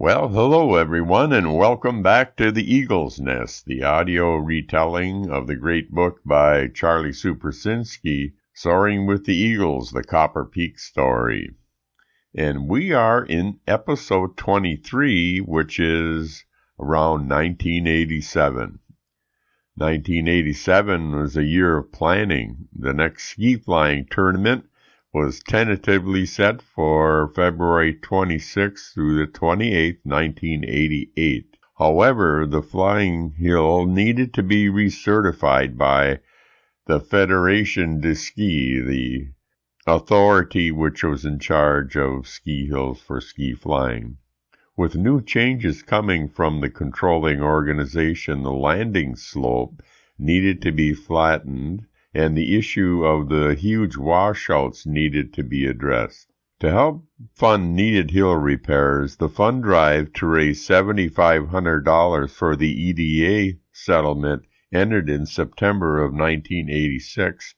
Well, hello everyone, and welcome back to The Eagle's Nest, the audio retelling of the great book by Charlie Suprasinski, Soaring with the Eagles, the Copper Peak Story. And we are in episode 23, which is around 1987. 1987 was a year of planning. The next ski flying tournament was tentatively set for February 26th through the 28th, 1988. However, the flying hill needed to be recertified by the Fédération de Ski, the authority which was in charge of ski hills for ski flying. With new changes coming from the controlling organization, the landing slope needed to be flattened, and the issue of the huge washouts needed to be addressed. To help fund needed hill repairs, the fund drive to raise $7,500 for the EDA settlement ended in September of 1986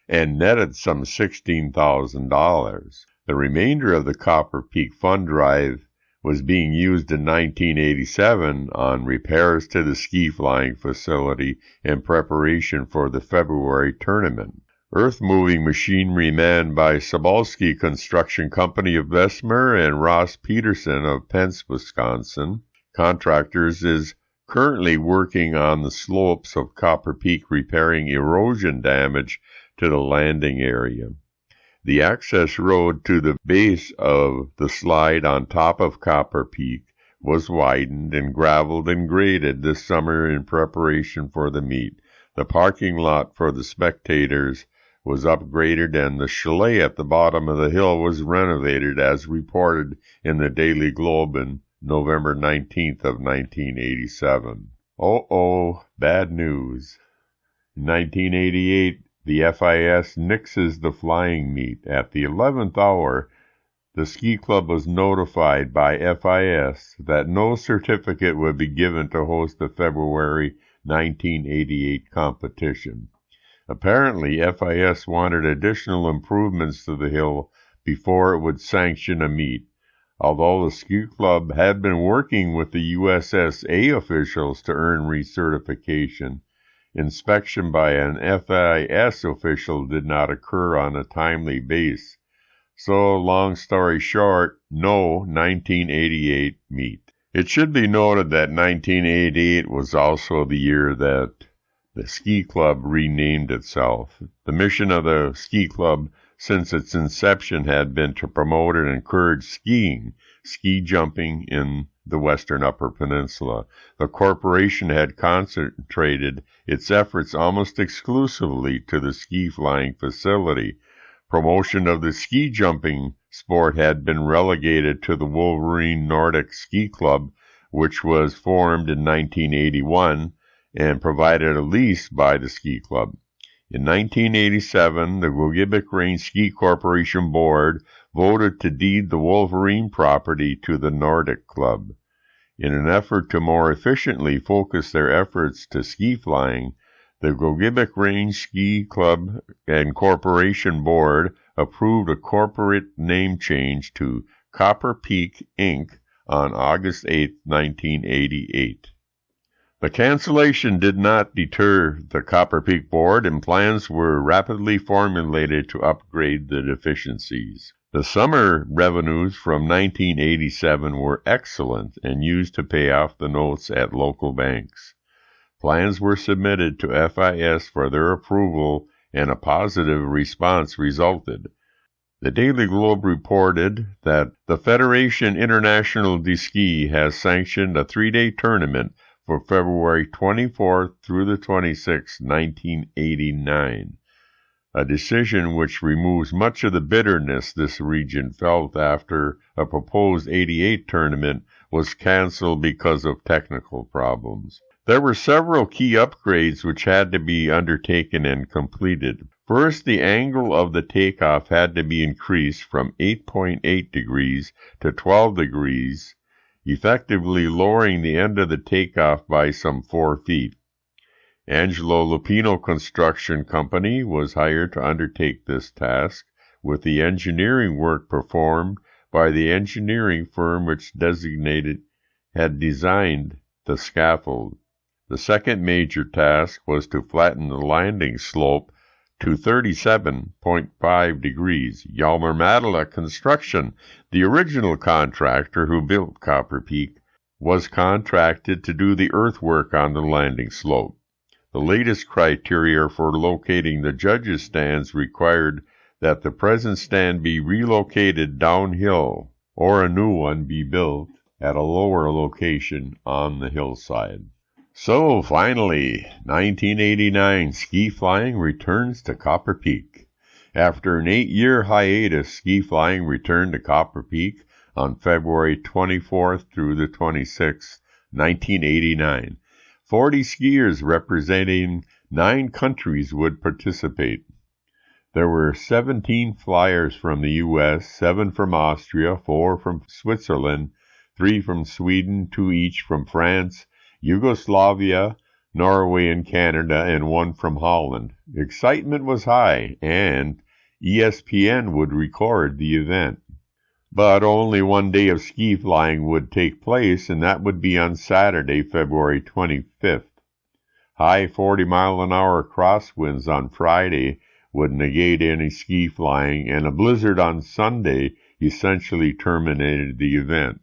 and netted some $16,000. The remainder of the Copper Peak fund drive was being used in 1987 on repairs to the ski flying facility in preparation for the February tournament. Earth-moving machinery manned by Sobolski Construction Company of Bessemer and Ross Peterson of Pence, Wisconsin, contractors, is currently working on the slopes of Copper Peak, repairing erosion damage to the landing area. The access road to the base of the slide on top of Copper Peak was widened and graveled and graded this summer in preparation for the meet. The parking lot for the spectators was upgraded, and the chalet at the bottom of the hill was renovated, as reported in the Daily Globe on November 19th of 1987. Bad news. In 1988, the FIS nixes the flying meet. At the 11th hour, the ski club was notified by FIS that no certificate would be given to host the February 1988 competition. Apparently, FIS wanted additional improvements to the hill before it would sanction a meet. Although the ski club had been working with the USSA officials to earn recertification, inspection by an FIS official did not occur on a timely basis. So, long story short, no 1988 meet. It should be noted that 1988 was also the year that the ski club renamed itself. The mission of the ski club since its inception had been to promote and encourage skiing, ski jumping in the Western Upper Peninsula. The corporation had concentrated its efforts almost exclusively to the ski flying facility. Promotion of the ski jumping sport had been relegated to the Wolverine Nordic Ski Club, which was formed in 1981 and provided a lease by the ski club. In 1987, the Gogebic Range Ski Corporation Board voted to deed the Wolverine property to the Nordic Club. In an effort to more efficiently focus their efforts to ski flying, the Gogebic Range Ski Club and Corporation Board approved a corporate name change to Copper Peak, Inc. on August 8, 1988. The cancellation did not deter the Copper Peak Board, and plans were rapidly formulated to upgrade the deficiencies. The summer revenues from 1987 were excellent and used to pay off the notes at local banks. Plans were submitted to FIS for their approval, and a positive response resulted. The Daily Globe reported that the Fédération Internationale de Ski has sanctioned a 3-day tournament for February 24th through the 26th, 1989, a decision which removes much of the bitterness this region felt after a proposed 88 tournament was canceled because of technical problems. There were several key upgrades which had to be undertaken and completed. First, the angle of the takeoff had to be increased from 8.8 degrees to 12 degrees, effectively lowering the end of the takeoff by some 4 feet. Angelo Lupino Construction Company was hired to undertake this task, with the engineering work performed by the engineering firm which designated had designed the scaffold. The second major task was to flatten the landing slope to 37.5 degrees. Hjalmar Matila Construction, the original contractor who built Copper Peak, was contracted to do the earthwork on the landing slope. The latest criteria for locating the judges' stands required that the present stand be relocated downhill or a new one be built at a lower location on the hillside. So, finally, 1989 ski flying returns to Copper Peak. After an 8-year hiatus, ski flying returned to Copper Peak on February 24th through the 26th, 1989. 40 skiers representing 9 countries would participate. There were 17 flyers from the U.S., 7 from Austria, 4 from Switzerland, 3 from Sweden, 2 each from France, Yugoslavia, Norway, and Canada, and 1 from Holland. Excitement was high, and ESPN would record the event. But only one day of ski flying would take place, and that would be on Saturday, February 25th. High 40-mile-an-hour crosswinds on Friday would negate any ski flying, and a blizzard on Sunday essentially terminated the event.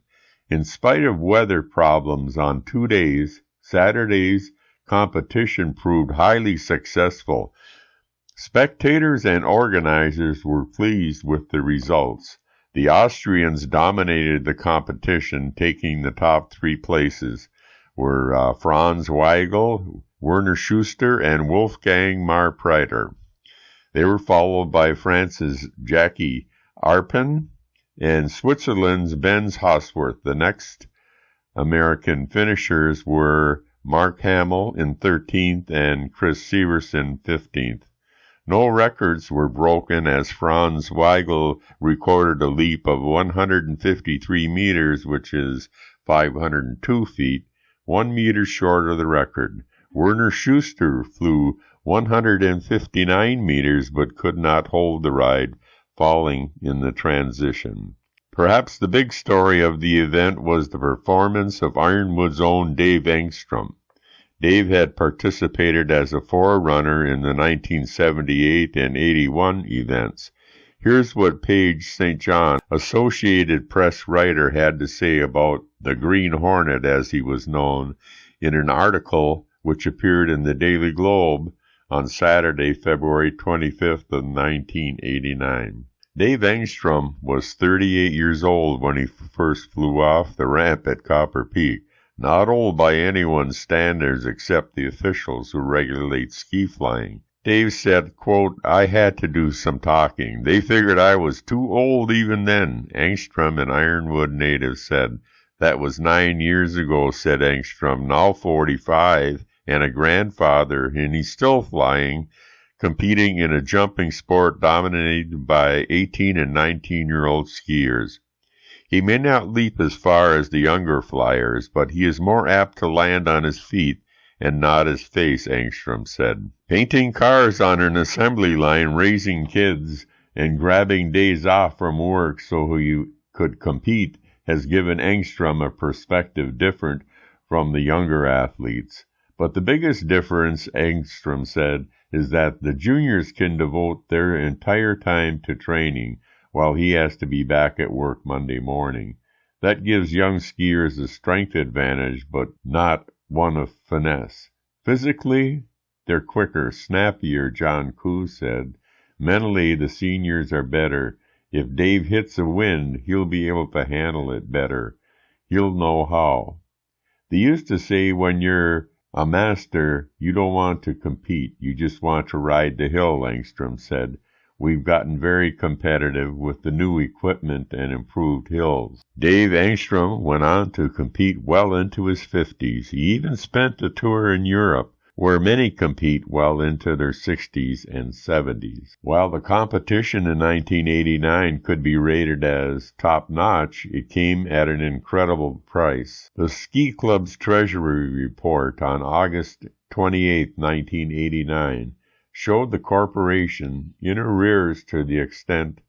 In spite of weather problems on 2 days, Saturday's competition proved highly successful. Spectators and organizers were pleased with the results. The Austrians dominated the competition, taking the top 3 places were Franz Weigel, Werner Schuster, and Wolfgang Marpreiter. They were followed by France's Jackie Arpin and Switzerland's Benz Hosworth. The next American finishers were Mark Hamill in 13th and Chris Severson 15th. No records were broken as Franz Weigel recorded a leap of 153 meters, which is 502 feet, 1 meter short of the record. Werner Schuster flew 159 meters but could not hold the ride, falling in the transition. Perhaps the big story of the event was the performance of Ironwood's own Dave Engstrom. Dave had participated as a forerunner in the 1978 and 81 events. Here's what Paige St. John, Associated Press writer, had to say about the Green Hornet, as he was known, in an article which appeared in the Daily Globe on Saturday, February 25th of 1989. Dave Engstrom was 38 years old when he first flew off the ramp at Copper Peak. Not old by anyone's standards except the officials who regulate ski flying. Dave said, quote, "I had to do some talking. They figured I was too old even then." Engstrom, an Ironwood native, said, "That was 9 years ago," said Engstrom, now 45 and a grandfather, and he's still flying, competing in a jumping sport dominated by 18 and 19-year-old skiers. He may not leap as far as the younger flyers, but he is more apt to land on his feet and not his face, Engstrom said. Painting cars on an assembly line, raising kids, and grabbing days off from work so you could compete has given Engstrom a perspective different from the younger athletes. But the biggest difference, Engstrom said, is that the juniors can devote their entire time to training, while he has to be back at work Monday morning. That gives young skiers a strength advantage, but not one of finesse. Physically, they're quicker, snappier, John Koo said. Mentally, the seniors are better. If Dave hits a wind, he'll be able to handle it better. He'll know how. They used to say when you're a master, you don't want to compete. You just want to ride the hill, Engstrom said. We've gotten very competitive with the new equipment and improved hills. Dave Engstrom went on to compete well into his 50s. He even spent a tour in Europe, where many compete well into their 60s and 70s. While the competition in 1989 could be rated as top-notch, it came at an incredible price. The Ski Club's Treasury Report on August 28, 1989, showed the corporation in arrears to the extent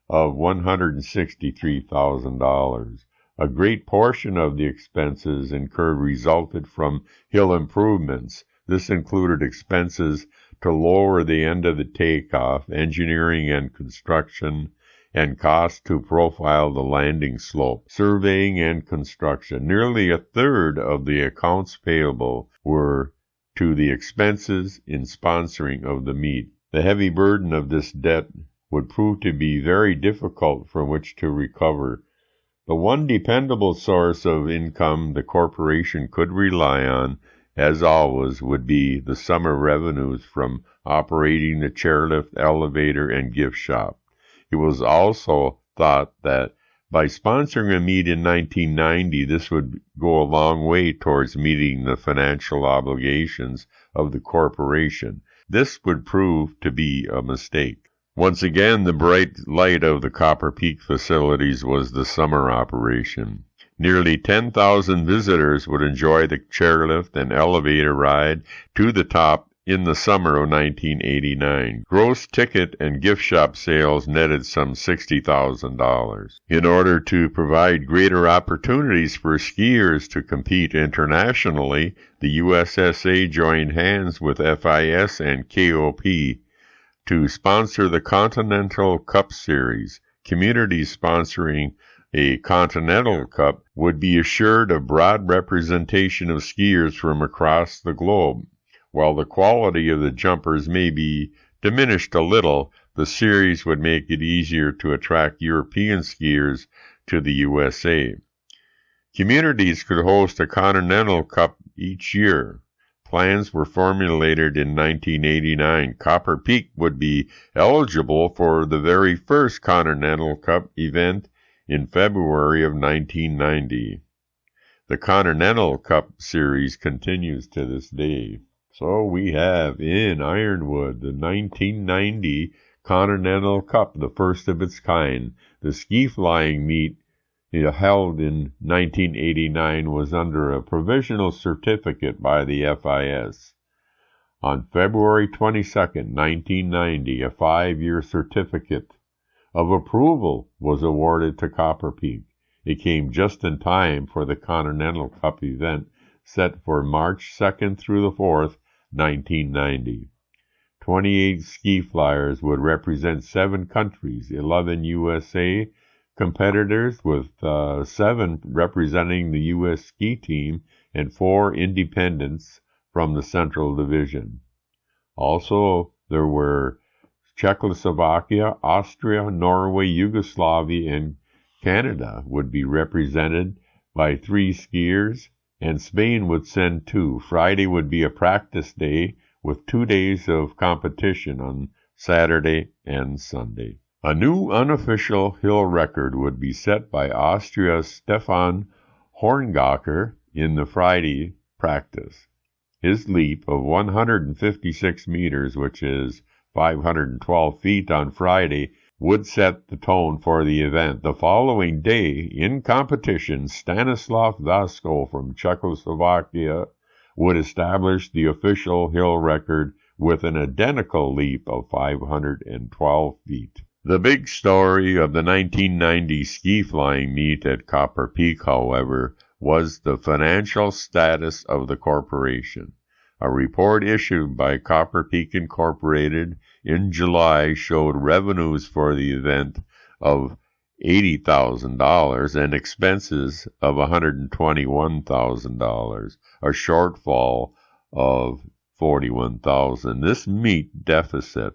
of $163,000. A great portion of the expenses incurred resulted from hill improvements. This included expenses to lower the end of the takeoff, engineering and construction, and costs to profile the landing slope, surveying and construction. Nearly a third of the accounts payable were to the expenses in sponsoring of the meet. The heavy burden of this debt would prove to be very difficult from which to recover. The one dependable source of income the corporation could rely on, as always, would be the summer revenues from operating the chairlift, elevator, and gift shop. It was also thought that by sponsoring a meet in 1990, this would go a long way towards meeting the financial obligations of the corporation. This would prove to be a mistake. Once again, the bright light of the Copper Peak facilities was the summer operation. Nearly 10,000 visitors would enjoy the chairlift and elevator ride to the top in the summer of 1989. Gross ticket and gift shop sales netted some $60,000. In order to provide greater opportunities for skiers to compete internationally, the USSA joined hands with FIS and KOP to sponsor the Continental Cup Series. Communities sponsoring a Continental Cup would be assured of broad representation of skiers from across the globe. While the quality of the jumpers may be diminished a little, the series would make it easier to attract European skiers to the USA. Communities could host a Continental Cup each year. Plans were formulated in 1989. Copper Peak would be eligible for the very first Continental Cup event in February of 1990. The Continental Cup Series continues to this day. So we have in Ironwood the 1990 Continental Cup, the first of its kind. The ski flying meet held in 1989 was under a provisional certificate by the FIS. On February 22, 1990, a 5-year certificate of approval was awarded to Copper Peak. It came just in time for the Continental Cup event set for March 2nd through the 4th, 1990. 28 ski flyers would represent 7 countries, 11 USA competitors with 7 representing the U.S. ski team and 4 independents from the Central Division. Also, there were Czechoslovakia, Austria, Norway, Yugoslavia, and Canada would be represented by 3 skiers, and Spain would send 2. Friday would be a practice day with 2 days of competition on Saturday and Sunday. A new unofficial hill record would be set by Austria's Stefan Horngacher in the Friday practice. His leap of 156 meters, which is 512 feet on Friday, would set the tone for the event. The following day, in competition, Stanislav Vasko from Czechoslovakia would establish the official hill record with an identical leap of 512 feet. The big story of the 1990 ski flying meet at Copper Peak, however, was the financial status of the corporation. A report issued by Copper Peak Incorporated in July showed revenues for the event of $80,000 and expenses of $121,000, a shortfall of $41,000. This meet deficit,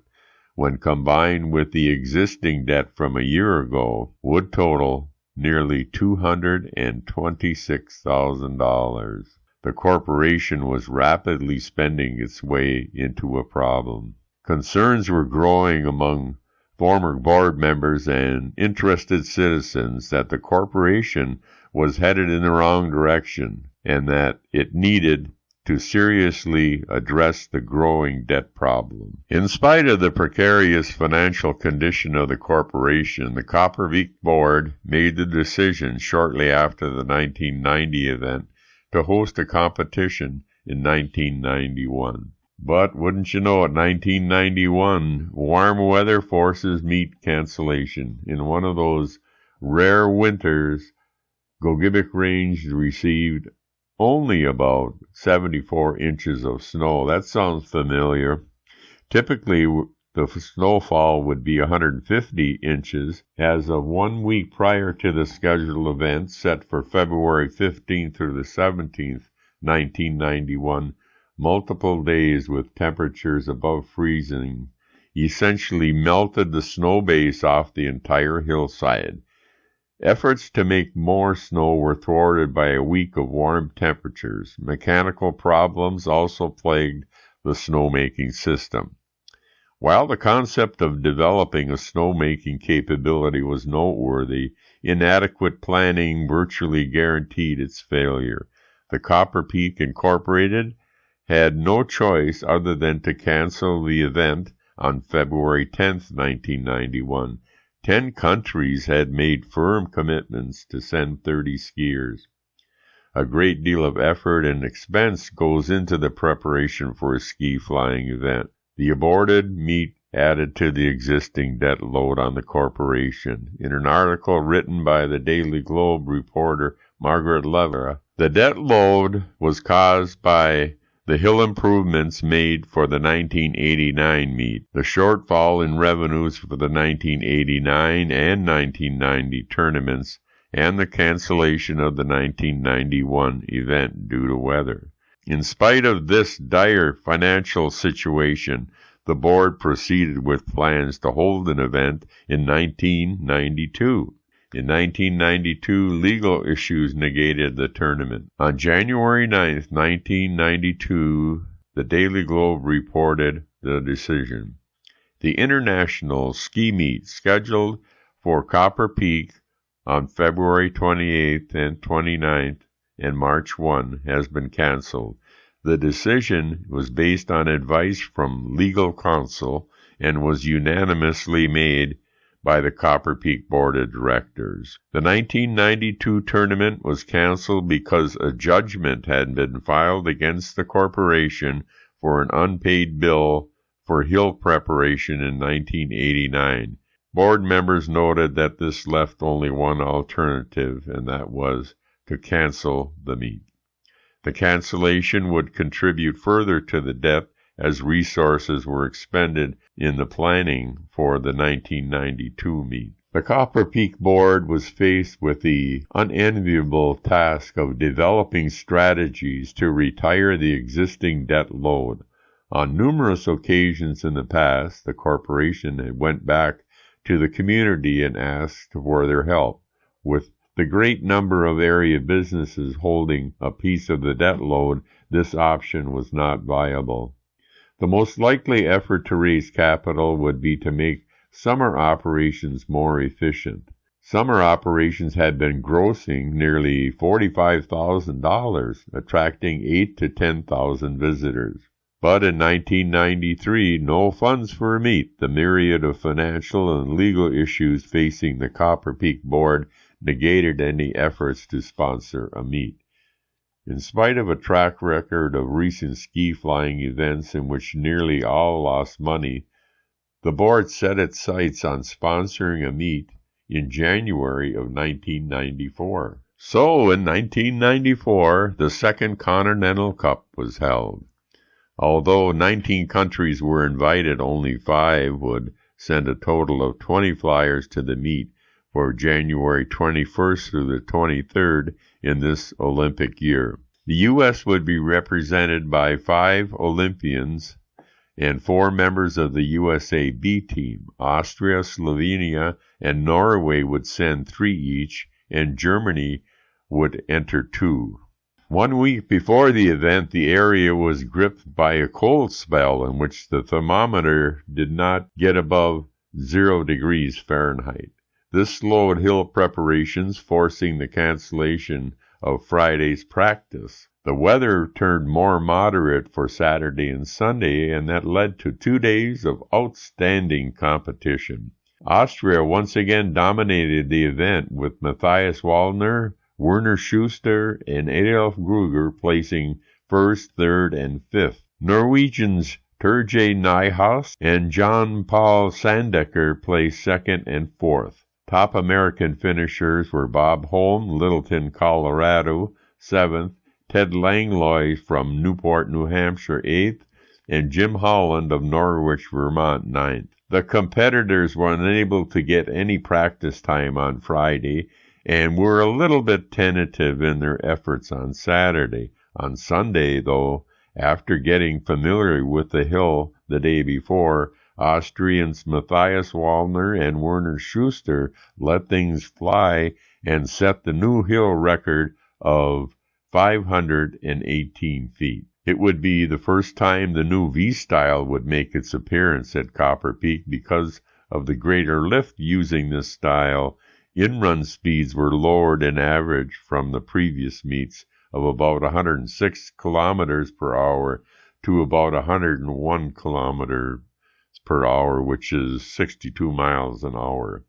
when combined with the existing debt from a year ago, would total nearly $226,000. The corporation was rapidly spending its way into a problem. Concerns were growing among former board members and interested citizens that the corporation was headed in the wrong direction and that it needed to seriously address the growing debt problem. In spite of the precarious financial condition of the corporation, the Copper Peak board made the decision shortly after the 1990 event to host a competition in 1991. But wouldn't you know it, 1991, warm weather forces meet cancellation. In one of those rare winters, Gogebic Range received only about 74 inches of snow. That sounds familiar. Typically, the snowfall would be 150 inches. As of 1 week prior to the scheduled event set for February 15th through the 17th, 1991, multiple days with temperatures above freezing essentially melted the snow base off the entire hillside. Efforts to make more snow were thwarted by a week of warm temperatures. Mechanical problems also plagued the snowmaking system. While the concept of developing a snowmaking capability was noteworthy, inadequate planning virtually guaranteed its failure. The Copper Peak Incorporated had no choice other than to cancel the event on February 10, 1991. 10 countries had made firm commitments to send 30 skiers. A great deal of effort and expense goes into the preparation for a ski flying event. The aborted meet added to the existing debt load on the corporation. In an article written by the Daily Globe reporter Margaret Levera, the debt load was caused by the hill improvements made for the 1989 meet, the shortfall in revenues for the 1989 and 1990 tournaments, and the cancellation of the 1991 event due to weather. In spite of this dire financial situation, the board proceeded with plans to hold an event in 1992. In 1992, legal issues negated the tournament. On January 9, 1992, the Daily Globe reported the decision. The international ski meet scheduled for Copper Peak on February 28th and 29th and March 1 has been canceled. The decision was based on advice from legal counsel and was unanimously made by the Copper Peak Board of Directors. The 1992 tournament was canceled because a judgment had been filed against the corporation for an unpaid bill for hill preparation in 1989. Board members noted that this left only one alternative, and that was to cancel the meet. The cancellation would contribute further to the debt as resources were expended in the planning for the 1992 meet. The Copper Peak Board was faced with the unenviable task of developing strategies to retire the existing debt load. On numerous occasions in the past, the corporation had went back to the community and asked for their help. With the great number of area businesses holding a piece of the debt load, this option was not viable. The most likely effort to raise capital would be to make summer operations more efficient. Summer operations had been grossing nearly $45,000, attracting 8,000 to 10,000 visitors. But in 1993, no funds for a meet. The myriad of financial and legal issues facing the Copper Peak Board negated any efforts to sponsor a meet. In spite of a track record of recent ski flying events in which nearly all lost money, the board set its sights on sponsoring a meet in January of 1994. So in 1994, the Second Continental Cup was held. Although 19 countries were invited, only 5 would send a total of 20 flyers to the meet for January 21st through the 23rd in this Olympic year. The U.S. would be represented by 5 Olympians and 4 members of the USA B team. Austria, Slovenia, and Norway would send 3 each, and Germany would enter 2. 1 week before the event, the area was gripped by a cold spell in which the thermometer did not get above 0 degrees Fahrenheit. This slowed hill preparations, forcing the cancellation of Friday's practice. The weather turned more moderate for Saturday and Sunday, and that led to 2 days of outstanding competition. Austria once again dominated the event, with Matthias Waldner, Werner Schuster, and Adolf Gruger placing 1st, 3rd, and 5th. Norwegians Turjay Nyhaus and John Paul Sandecker placed 2nd and 4th. Top American finishers were Bob Holm, Littleton, Colorado, 7th, Ted Langlois from Newport, New Hampshire, 8th, and Jim Holland of Norwich, Vermont, 9th. The competitors were unable to get any practice time on Friday and were a little bit tentative in their efforts on Saturday. On Sunday, though, after getting familiar with the hill the day before, Austrians Matthias Wallner and Werner Schuster let things fly and set the new hill record of 518 feet. It would be the first time the new V-style would make its appearance at Copper Peak because of the greater lift using this style. In-run speeds were lowered in average from the previous meets of about 106 kilometers per hour to about 101 kilometers per hour, which is 62 miles an hour.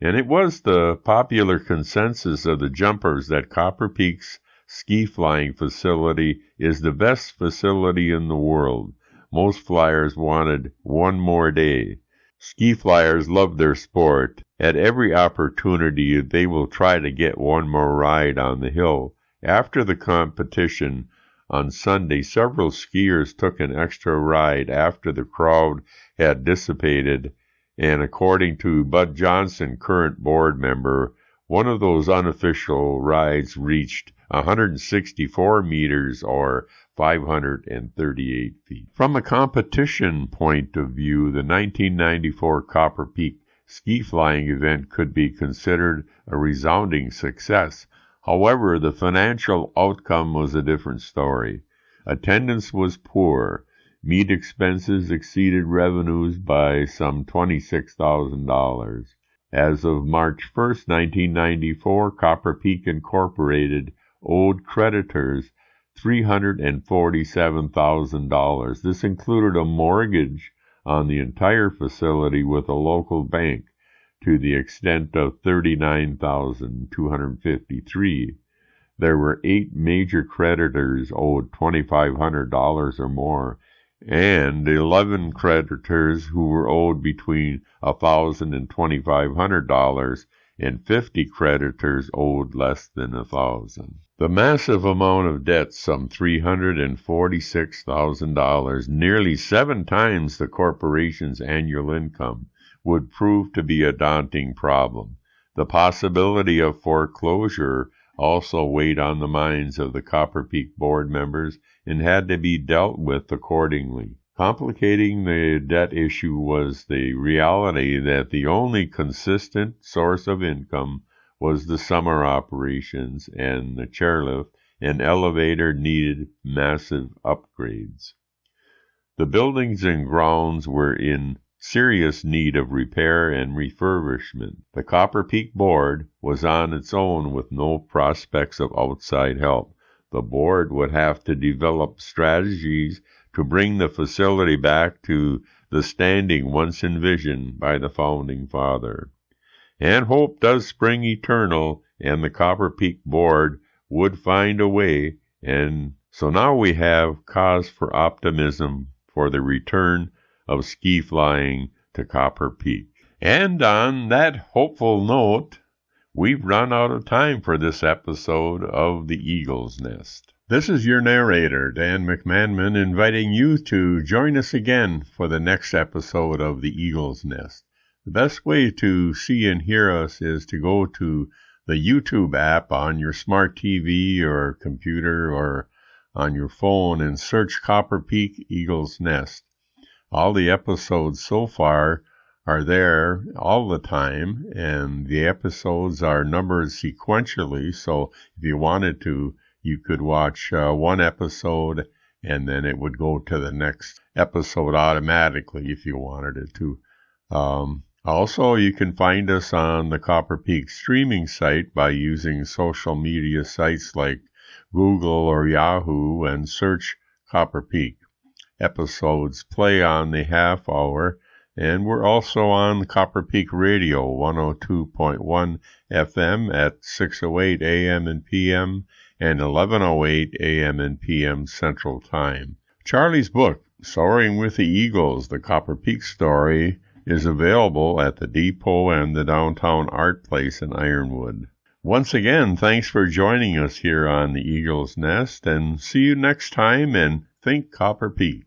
And it was the popular consensus of the jumpers that Copper Peak's ski flying facility is the best facility in the world. Most flyers wanted one more day. Ski flyers love their sport. At every opportunity, they will try to get one more ride on the hill. After the competition on Sunday, several skiers took an extra ride after the crowd had dissipated, and according to Bud Johnson, current board member, one of those unofficial rides reached 164 meters or 538 feet. From a competition point of view, the 1994 Copper Peak ski flying event could be considered a resounding success. However, the financial outcome was a different story. Attendance was poor. Meet expenses exceeded revenues by some $26,000. As of March 1, 1994, Copper Peak Incorporated owed creditors $347,000. This included a mortgage on the entire facility with a local bank to the extent of $39,253. There were 8 major creditors owed $2,500 or more, and 11 creditors who were owed between $1,000 and $2,500, and 50 creditors owed less than $1,000. The massive amount of debt, some $346,000, nearly 7 times the corporation's annual income, would prove to be a daunting problem. The possibility of foreclosure also weighed on the minds of the Copper Peak board members and had to be dealt with accordingly. Complicating the debt issue was the reality that the only consistent source of income was the summer operations, and the chairlift and elevator needed massive upgrades. The buildings and grounds were in serious need of repair and refurbishment. The Copper Peak board was on its own with no prospects of outside help. The board would have to develop strategies to bring the facility back to the standing once envisioned by the founding father. And hope does spring eternal, and the Copper Peak board would find a way, and so now we have cause for optimism for the return of ski flying to Copper Peak. And on that hopeful note, we've run out of time for this episode of The Eagle's Nest. This is your narrator, Dan McManman, inviting you to join us again for the next episode of The Eagle's Nest. The best way to see and hear us is to go to the YouTube app on your smart TV or computer or on your phone and search Copper Peak Eagle's Nest. All the episodes so far are there all the time, and the episodes are numbered sequentially, so if you wanted to, you could watch one episode, and then it would go to the next episode automatically if you wanted it to. Also, you can find us on the Copper Peak streaming site by using social media sites like Google or Yahoo and search Copper Peak. Episodes play on the half hour, and we're also on Copper Peak Radio 102.1 FM at 6:08 a.m. and p.m. and 11:08 a.m. and p.m. Central Time. Charlie's book, Soaring with the Eagles, The Copper Peak Story, is available at the depot and the Downtown Art Place in Ironwood. Once again, thanks for joining us here on the Eagle's Nest, and see you next time, and think Copper Pete.